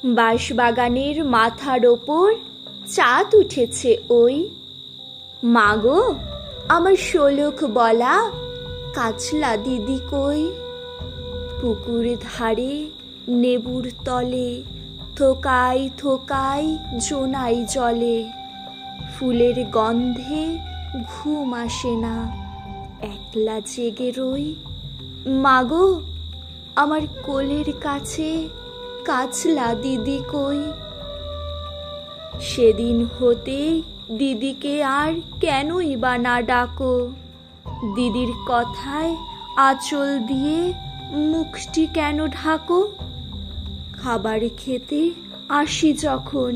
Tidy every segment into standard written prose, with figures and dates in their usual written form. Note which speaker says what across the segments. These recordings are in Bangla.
Speaker 1: বাঁশবাগানের মাথার ওপর চাঁদ উঠেছে ওই। মাগো, আমার শোলক বলা কাচলা দিদি কই? পুকুর ধারে নেবুর তলে থোকাই থোকাই জোনাই জলে। ফুলের গন্ধে ঘুম আসে না, একলা জেগে রই। মাগো, আমার কোলের কাছে কাচলা দিদি কই? সেদিন হতে দিদিকে আর কেনই বা না ডাকো? দিদির কথায় আঁচল দিয়ে মুখটি কেন ঢাকো? খাবার খেতে আসি যখন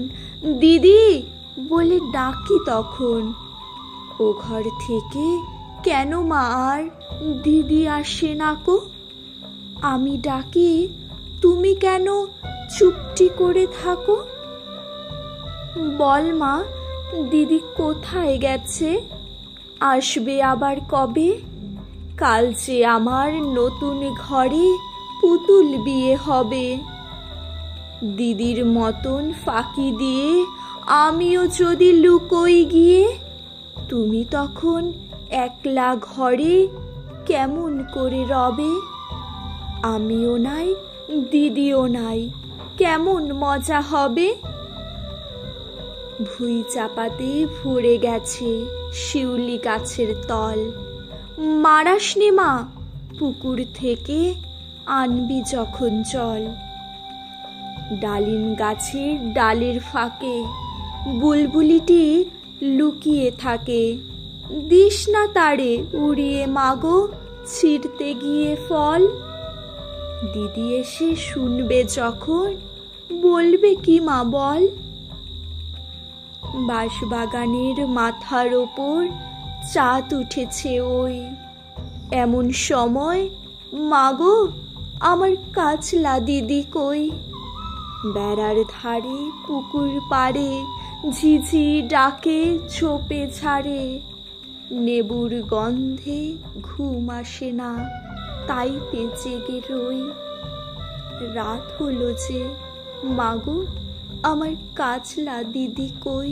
Speaker 1: দিদি বলে ডাকি তখন, ও ঘর থেকে কেন মা আর দিদি আসে না কো? আমি ডাকি, তুমি কেন চুপটি করে থাকো? বল মা, দিদি কোথায় গেছে? আসবে আবার কবে? কাল যে আমার নতুন ঘরে পুতুল বিয়ে হবে। দিদির মতন ফাঁকি দিয়ে আমিও যদি লুকোই গিয়ে, তুমি তখন একলা ঘরে কেমন করে রবে? আমিও নাই, দিদিও নাই, কেমন মজা হবে? ভুই চাপাতে ভরে গেছে শিউলি গাছের তল। মারাসনি মা, পুকুর থেকে আনবি যখন জল। ডালিম গাছের ডালের ফাঁকে বুলবুলিটি লুকিয়ে থাকে। দিস না তারে উড়িয়ে মাগো ছিঁড়তে গিয়ে ফল। দিদি এসে শুনবে যখন, বলবে কি মা বল? বাঁশবাগানের মাথার ওপর চাঁদ উঠেছে ওই। এমন সময় মাগো, আমার কাচলা দিদি কই? বেড়ার ধারে পুকুর পাড়ে ঝিঝি ডাকে ঝোপে ঝাড়ে। নেবুর গন্ধে ঘুম আসে না, তাইতে জেগে রই। রাত হলো যে, মাগো, আমার কাচলা দিদি কই?